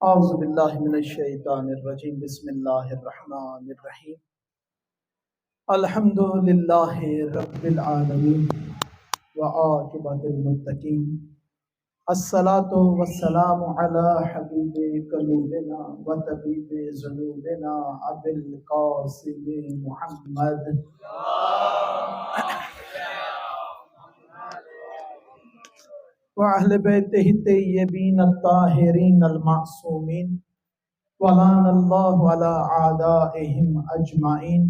اعوذ باللہ من الشیطان الرجیم بسم اللہ الرحمن الرحیم الحمد للہ رب العالمین وعاقبۃ المتقین الصلاۃ والسلام علی حبیب قلوبنا وطبیب ذنوبنا ابی القاسم محمد وَأَهْلِ بَيْتِهِ الطَّيِّبِينَ الطَّاهِرِينَ الْمَعْصُومِينَ وَلَعْنَ اللَّهُ عَلَىٰ أَعْدَائِهِمْ أَجْمَعِينَ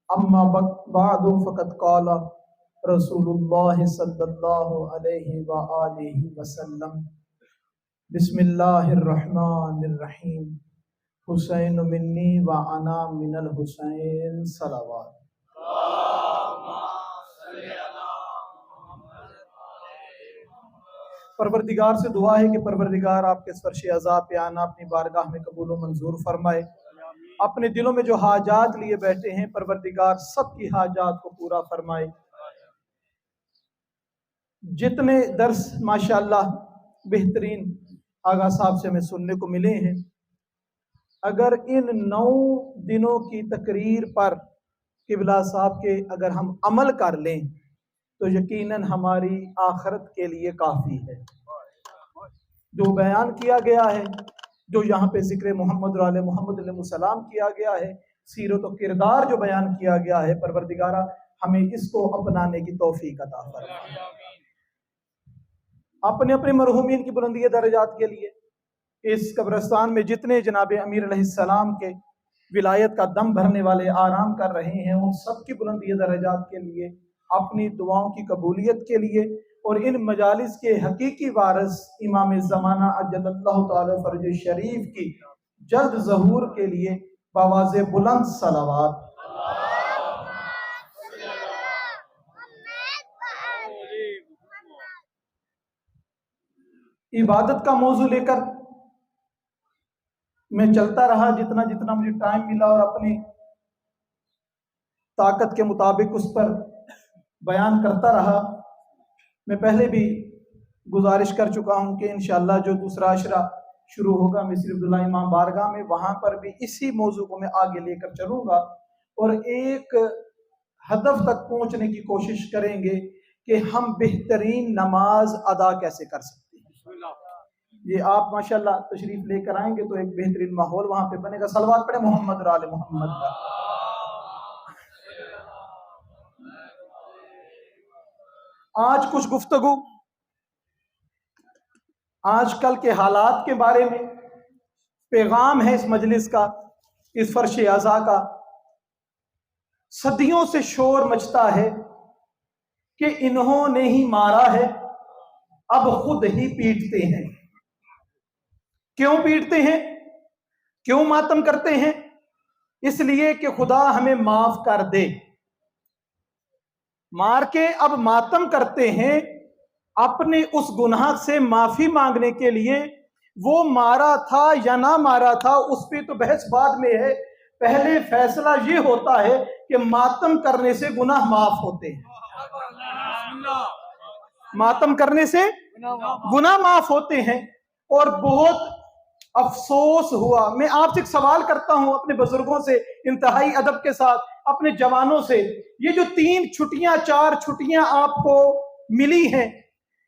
أَمَّا بَعْدُ فَقَدْ قَالَ رسول اللہ صلی اللہ علیہ وآلہ وسلم بسم اللہ الرحمن الرحیم حسین منی وأنا من الحسین صلوات۔ پروردگار سے دعا ہے کہ پروردگار آپ کے فرش عذاب پہ آنا اپنی بارگاہ میں قبول و منظور فرمائے۔ اپنے دلوں میں جو حاجات لیے بیٹھے ہیں پروردگار سب کی حاجات کو پورا فرمائے۔ جتنے درس ماشاءاللہ بہترین آغا صاحب سے ہمیں سننے کو ملے ہیں، اگر ان 9 دنوں کی تقریر پر قبلہ صاحب کے اگر ہم عمل کر لیں تو یقیناً ہماری آخرت کے لیے کافی ہے۔ جو بیان کیا گیا ہے، جو یہاں پہ ذکر محمد و آل محمد علیہ السلام کیا گیا ہے، سیرت و کردار جو بیان کیا گیا ہے، پروردگارہ ہمیں اس کو اپنانے کی توفیق عطا فرما۔ اپنے اپنے مرحومین کی بلندی درجات کے لیے اس قبرستان میں جتنے جناب امیر علیہ السلام کے ولایت کا دم بھرنے والے آرام کر رہے ہیں، ان سب کی بلندی درجات کے لیے، اپنی دعاؤں کی قبولیت کے لیے، اور ان مجالس کے حقیقی وارث امام زمانہ اجل اللہ تعالی فرج شریف کی جلد ظہور کے لیے بآواز بلند صلوات۔ عبادت کا موضوع لے کر میں چلتا رہا جتنا جتنا مجھے ٹائم ملا، اور اپنی طاقت کے مطابق اس پر بیان کرتا رہا۔ میں پہلے بھی گزارش کر چکا ہوں کہ انشاءاللہ جو دوسرا عشرہ شروع ہوگا مصری عبداللہ امام بارگاہ میں، وہاں پر بھی اسی موضوع کو میں آگے لے کر چلوں گا، اور ایک ہدف تک پہنچنے کی کوشش کریں گے کہ ہم بہترین نماز ادا کیسے کر سکتے ہیں۔ یہ آپ ماشاءاللہ تشریف لے کر آئیں گے تو ایک بہترین ماحول وہاں پہ بنے گا۔ صلوات پڑھیں محمد و آل محمد کا۔ آج کچھ گفتگو آج کل کے حالات کے بارے میں، پیغام ہے اس مجلس کا، اس فرش عزا کا۔ صدیوں سے شور مچتا ہے کہ انہوں نے ہی مارا ہے، اب خود ہی پیٹتے ہیں۔ کیوں پیٹتے ہیں؟ کیوں ماتم کرتے ہیں؟ اس لیے کہ خدا ہمیں معاف کر دے۔ مار کے اب ماتم کرتے ہیں اپنے اس گناہ سے معافی مانگنے کے لیے۔ وہ مارا تھا یا نہ مارا تھا اس پہ تو بحث بعد میں ہے، پہلے فیصلہ یہ ہوتا ہے کہ ماتم کرنے سے گناہ معاف ہوتے ہیں۔ ماتم کرنے سے گناہ معاف ہوتے ہیں۔ اور بہت افسوس ہوا، میں آپ سے ایک سوال کرتا ہوں اپنے بزرگوں سے، انتہائی ادب کے ساتھ اپنے جوانوں سے، یہ جو 3 چھٹیاں 4 چھٹیاں آپ کو ملی ہیں،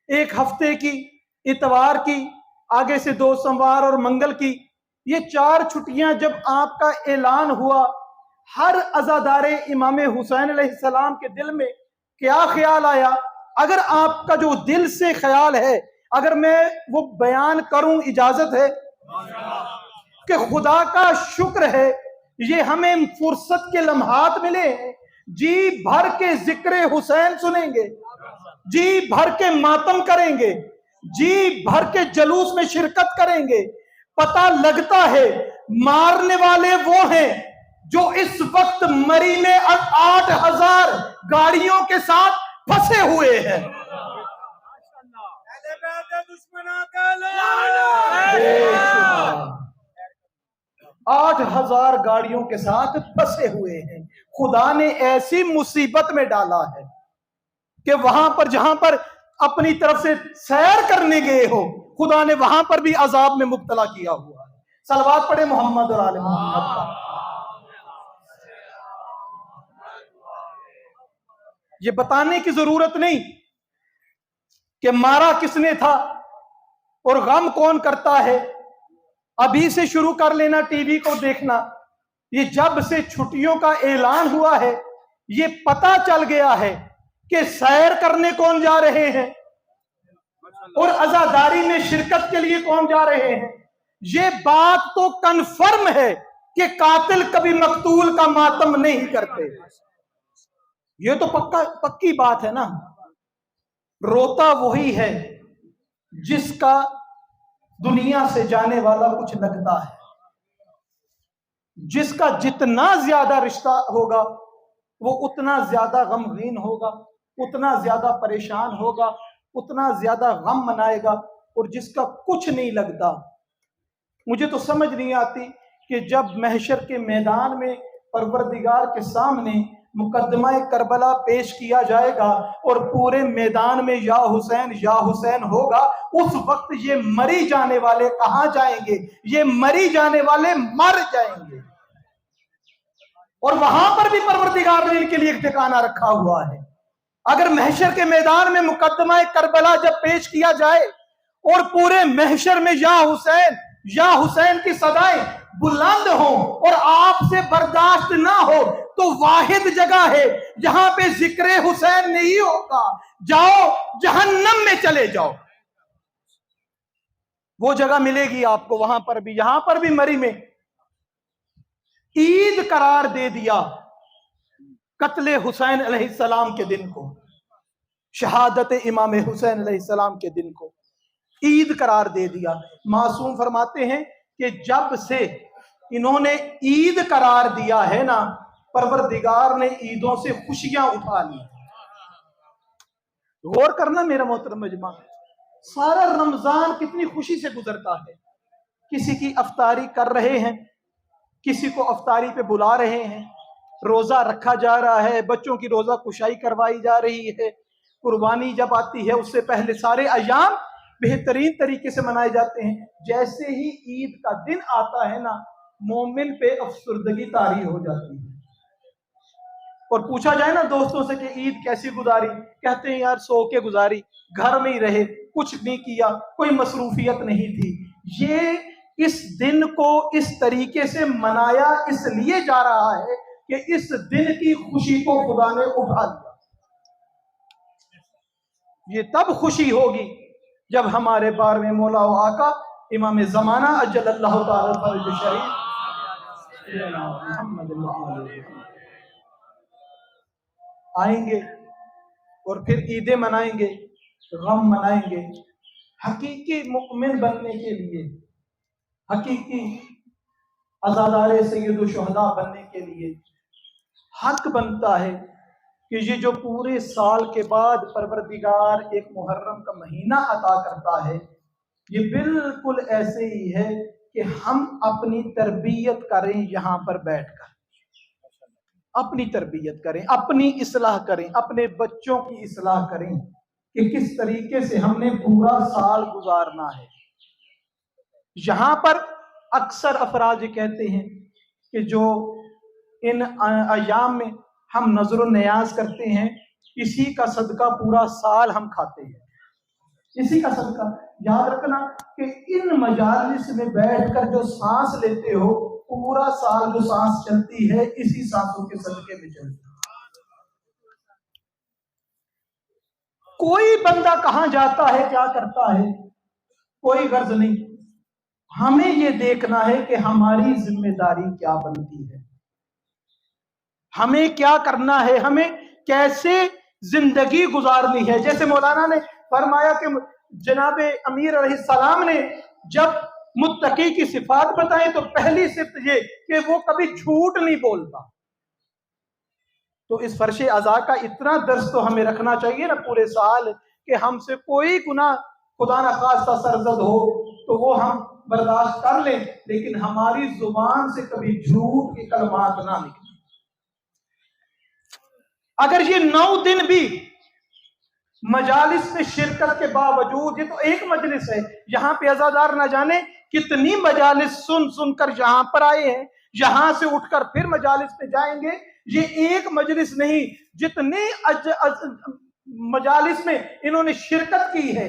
ایک ہفتے کی، اتوار کی، آگے سے 2 سوموار اور منگل کی، یہ 4 چھٹیاں جب آپ کا اعلان ہوا، ہر عزادار امام حسین علیہ السلام کے دل میں کیا خیال آیا؟ اگر آپ کا جو دل سے خیال ہے، اگر میں وہ بیان کروں، اجازت ہے کہ خدا کا شکر ہے یہ ہمیں فرصت کے لمحات ملے ہیں، جی بھر کے ذکر حسین سنیں گے، جی بھر کے ماتم کریں گے، جی بھر کے جلوس میں شرکت کریں گے۔ پتہ لگتا ہے مارنے والے وہ ہیں جو اس وقت مری میں 8000 گاڑیوں کے ساتھ پھنسے ہوئے ہیں۔ 8,000 गाड़ियों के साथ फंसे हुए हैं। खुदा ने ऐसी मुसीबत में डाला है कि वहां पर जहां पर अपनी तरफ से सैर करने गए हो, खुदा ने वहां पर भी अजाब में मुब्तला किया हुआ है। सलवात पढ़े मोहम्मद और आले मोहम्मद का। ये बताने की जरूरत नहीं कि मारा किसने था और गम कौन करता है। अभी से शुरू कर लेना टीवी को देखना। ये जब से छुट्टियों का ऐलान हुआ है, ये पता चल गया है कि सैर करने कौन जा रहे हैं और अज़ादारी में शिरकत के लिए कौन जा रहे हैं। ये बात तो कन्फर्म है कि कातिल कभी मकतूल का मातम नहीं करते। ये तो पक्की बात है ना। रोता वही है जिसका दुनिया से जाने वाला कुछ लगता है। जिसका जितना ज्यादा रिश्ता होगा वो उतना ज्यादा गमगीन होगा, उतना ज्यादा परेशान होगा, उतना ज्यादा गम मनाएगा। और जिसका कुछ नहीं लगता, मुझे तो समझ नहीं आती कि जब महशर के मैदान में परवरदिगार के सामने मुकदमा करबला पेश किया जाएगा और पूरे मैदान में या हुसैन होगा, उस वक्त ये मरी जाने वाले कहां जाएंगे? ये मरी जाने वाले मर जाएंगे। और वहां पर भी परवरदिगार ने इनके लिए एक ठिकाना रखा हुआ है। अगर महशर के मैदान में मुकदमा करबला जब पेश किया जाए और पूरे महशर में या हुसैन की सदाएं बुलंद हो और आपसे बर्दाश्त ना हो, तो वाहिद जगह है जहां पे जिक्र हुसैन नहीं होगा। जाओ जहन्नम में चले जाओ, वो जगह मिलेगी आपको वहां पर भी। यहां पर भी मरी में ईद करार दे दिया कत्ले हुसैन अलैहिस्सलाम के दिन को, शहादत इमाम हुसैन अलैहिस्सलाम के दिन को ईद करार दे दिया। मासूम फरमाते हैं कि जब से इन्होंने ईद करार दिया है ना, परवरदिगार ने ईदों से खुशियां उठा ली। गौर करना मेरा मोहतरम मजमा, सारा रमजान कितनी खुशी से गुजरता है। किसी की अफ्तारी कर रहे हैं, किसी को अफ्तारी पे बुला रहे हैं, रोजा रखा जा रहा है, बच्चों की रोजा कुशाई करवाई जा रही है। कुर्बानी जब आती है उससे पहले सारे अयाम बेहतरीन तरीके से मनाए जाते हैं। जैसे ही ईद का दिन आता है ना, मोमिन पे अफसुर्दगी तारी हो जाती है। और पूछा जाए ना दोस्तों से कि ईद कैसी गुजारी, कहते हैं यार सो के गुजारी, घर में ही रहे, कुछ नहीं किया, कोई मसरूफियत नहीं थी। ये इस दिन को इस तरीके से मनाया इसलिए जा रहा है कि इस दिन की खुशी को खुदा ने उठा लिया। ये तब खुशी होगी जब हमारे बारे में मौला व आका इमाम ज़माना अज्जलल्लाहु ताला फर्ज शरीफ आएंगे और फिर ईदें मनाएंगे, गम मनाएंगे। हकीकी मुमिन बनने के लिए, हकीकी अज़ादारे सय्यदुल शुहदा बनने के लिए हक बनता है कि ये जो पूरे साल के बाद परवरदिगार एक मुहर्रम का महीना अता करता है, ये बिल्कुल ऐसे ही है कि हम अपनी तरबियत करें, यहाँ पर बैठकर अपनी तरबियत करें, अपनी इस्लाह करें, अपने बच्चों की इस्लाह करें कि किस तरीके से हमने पूरा साल गुजारना है। यहाँ पर अक्सर अफराज कहते हैं कि जो इन अयाम में हम नजर न्याज करते हैं, इसी का सदका पूरा साल हम खाते हैं, इसी का सदका। याद रखना कि इन मजालिस में बैठकर जो सांस लेते हो, पूरा साल जो सांस चलती है इसी सांसों के सदके में चलती है। कोई बंदा कहां जाता है, क्या करता है, कोई गर्ज नहीं। हमें ये देखना है कि हमारी जिम्मेदारी क्या बनती है, हमें क्या करना है, हमें कैसे जिंदगी गुजारनी है। जैसे मौलाना ने फरमाया कि जनाब अमीर अलैहिस्सलाम ने जब मुत्तकी की सिफात बताई तो पहली सिफत ये कि वो कभी झूठ नहीं बोलता। तो इस फर्शे अज़ा का इतना दर्स तो हमें रखना चाहिए ना पूरे साल कि हमसे कोई गुनाह खुदा न खास्ता सरजद हो तो वो हम बर्दाश्त कर लें, लेकिन हमारी जुबान से कभी झूठ के कलमात ना निकले। अगर ये 9 दिन भी मजालिस में शिरकत के बावजूद, ये तो एक मजलिस है, यहाँ पे अज़ादार ना जाने कितनी मजालिस सुन सुन कर यहाँ पर आए हैं, यहाँ से उठकर फिर मजालिस में जाएंगे। ये एक मजलिस नहीं, जितने मजालिस में इन्होंने शिरकत की है,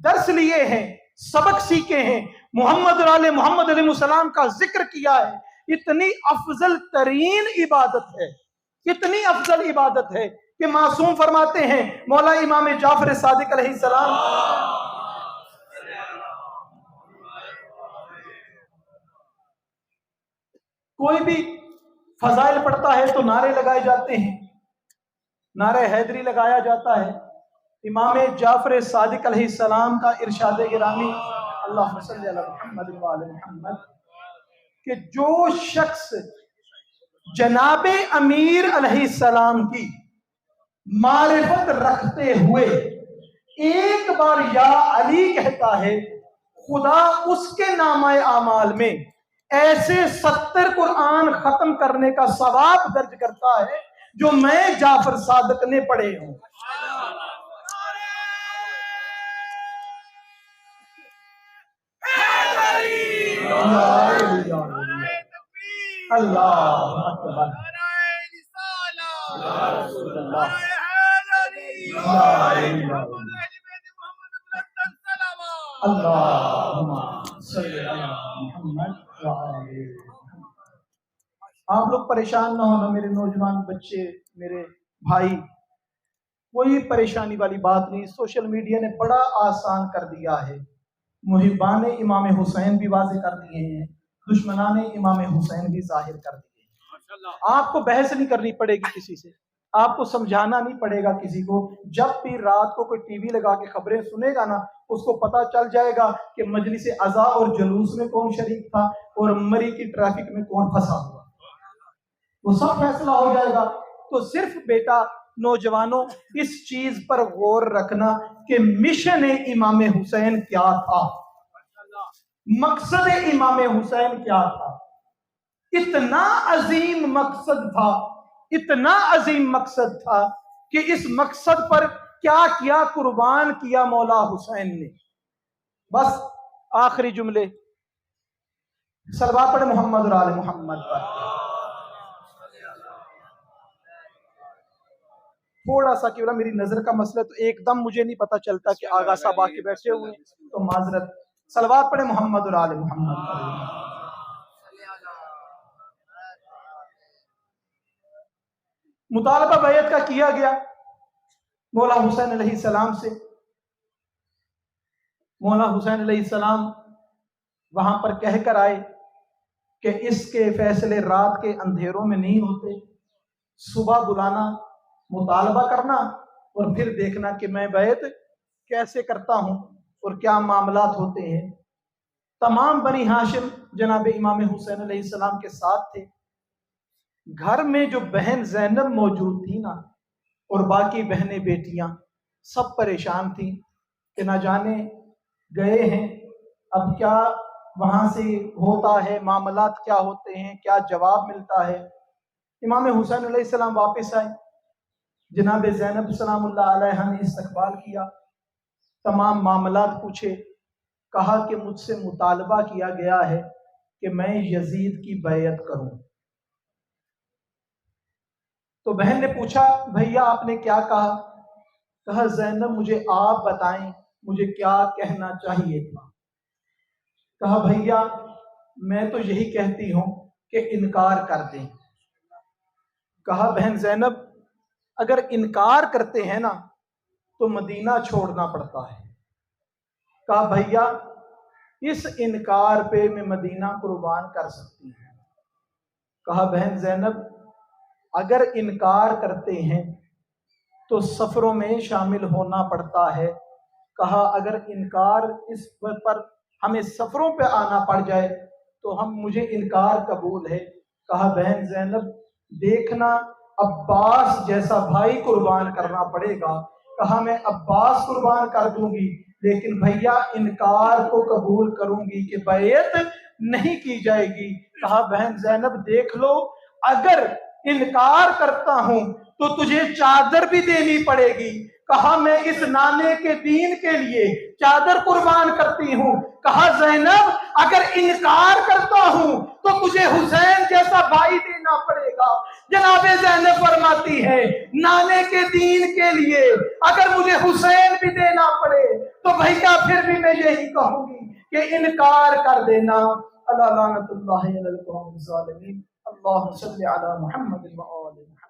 दर्स लिए हैं, सबक सीखे हैं, मोहम्मद अलैहिस्सलाम का जिक्र किया है, इतनी अफजल तरीन इबादत है, इतनी अफजल इबादत है कि मासूम फरमाते हैं मौला इमाम जाफर सादिक अलैहिस्सलाम, कोई भी फजाइल पढ़ता है तो नारे लगाए जाते हैं, नारे हैदरी लगाया जाता है। इमाम जाफर सादिक अलैहिस्सलाम का इरशाद गिरामी अल्लाहुम्मा सल्ली अला मुहम्मद व आले मुहम्मद कि जो शख्स जनाबे अमीर अलैहिस्सलाम की मारिफत रखते हुए एक बार या अली कहता है, खुदा उसके नामाए आमाल में ऐसे 70 कुरान खत्म करने का सवाब दर्ज करता है जो मैं जाफर सादिक ने पढ़े हूं। अल्लाह अकबर, आप लोग परेशान ना होना, मेरे नौजवान बच्चे, मेरे भाई, कोई परेशानी वाली बात नहीं। सोशल मीडिया ने बड़ा आसान कर दिया है, मुहिबान इमाम हुसैन भी वाज़े कर दिए हैं, दुश्मनान इमाम हुसैन भी जाहिर कर दिए हैं। आपको बहस नहीं करनी पड़ेगी किसी से, आपको समझाना नहीं पड़ेगा किसी को। जब भी रात को कोई टीवी लगा के खबरें सुनेगा ना, उसको पता चल जाएगा कि मजलिस अज़ा और जुलूस में कौन शरीक था और मरी की ट्रैफिक में कौन फंसा हुआ, वो सब फैसला हो जाएगा। तो सिर्फ बेटा नौजवानों इस चीज पर गौर रखना कि मिशन इमाम हुसैन क्या था, मकसद इमाम हुसैन क्या था। इतना अजीम मकसद था, इतना अजीम मकसद था कि इस मकसद पर क्या क्या कुर्बान किया मौला हुसैन ने। बस आखिरी जुमले, सलवात पढ़े मोहम्मद और आले मोहम्मद पर। थोड़ा सा केवल मेरी नजर का मसला, तो एकदम मुझे नहीं पता चलता कि आगा साहब आके बैठे हुए हैं, तो माजरत। सलवात पढ़े मोहम्मद और आले मोहम्मद पर। मुतालबा बैत का किया गया मौला हुसैन अलैहिस्सलाम से। मौला हुसैन अलैहिस्सलाम वहां पर कह कर आए कि इसके फैसले रात के अंधेरों में नहीं होते, सुबह बुलाना, मुतालबा करना और फिर देखना कि मैं बैत कैसे करता हूं और क्या मामलात होते हैं। तमाम बनी हाशिम जनाब इमाम हुसैन अलैहिस्सलाम के साथ थे। घर में जो बहन ज़ैनब मौजूद थी ना, और बाकी बहनें बेटियां सब परेशान थी कि ना जाने गए हैं, अब क्या वहां से होता है, मामलात क्या होते हैं, क्या जवाब मिलता है। इमाम हुसैन अलैहिस्सलाम वापस आए, जनाब ज़ैनब सलामुल्लाह अलैहा ने इस्तकबाल किया, तमाम मामलात पूछे, कहा कि मुझसे मुतालबा किया गया है कि मैं यजीद की बैयत करूं। तो बहन ने पूछा, भैया आपने क्या कहा? कहा ज़ैनब मुझे आप बताएं, मुझे क्या कहना चाहिए था। कहा भैया मैं तो यही कहती हूं कि इनकार कर दें। कहा बहन ज़ैनब अगर इनकार करते हैं ना तो मदीना छोड़ना पड़ता है। कहा भैया इस इनकार पे मैं मदीना कुर्बान कर सकती हूँ। कहा बहन ज़ैनब अगर इनकार करते हैं तो सफरों में शामिल होना पड़ता है। कहा अगर इनकार इस पर हमें सफरों पे आना पड़ जाए तो मुझे इनकार कबूल है। कहा बहन ज़ैनब देखना अब्बास जैसा भाई कुर्बान करना पड़ेगा। कहा मैं अब्बास कुर्बान कर दूंगी, لیکن بھیا انکار کو قبول کروں گی کہ بیعت نہیں کی جائے گی۔ کہا بہن زینب دیکھ لو، اگر انکار کرتا ہوں تو تجھے چادر بھی دینی پڑے گی۔ کہا میں اس نانے کے دین کے لیے چادر قربان کرتی ہوں۔ کہا زینب اگر انکار کرتا ہوں تو تجھے حسین جیسا بھائی دینا پڑے گا۔ جناب زینب فرماتی ہے نانے کے دین کے لیے اگر مجھے حسین بھی دینا پڑے تو بھیا پھر بھی میں یہی کہوں گی کہ انکار کر دینا۔ اللہ لعنت اللہ علی القوم الظالمین۔ اللہم صلی علی محمد و آل محمد۔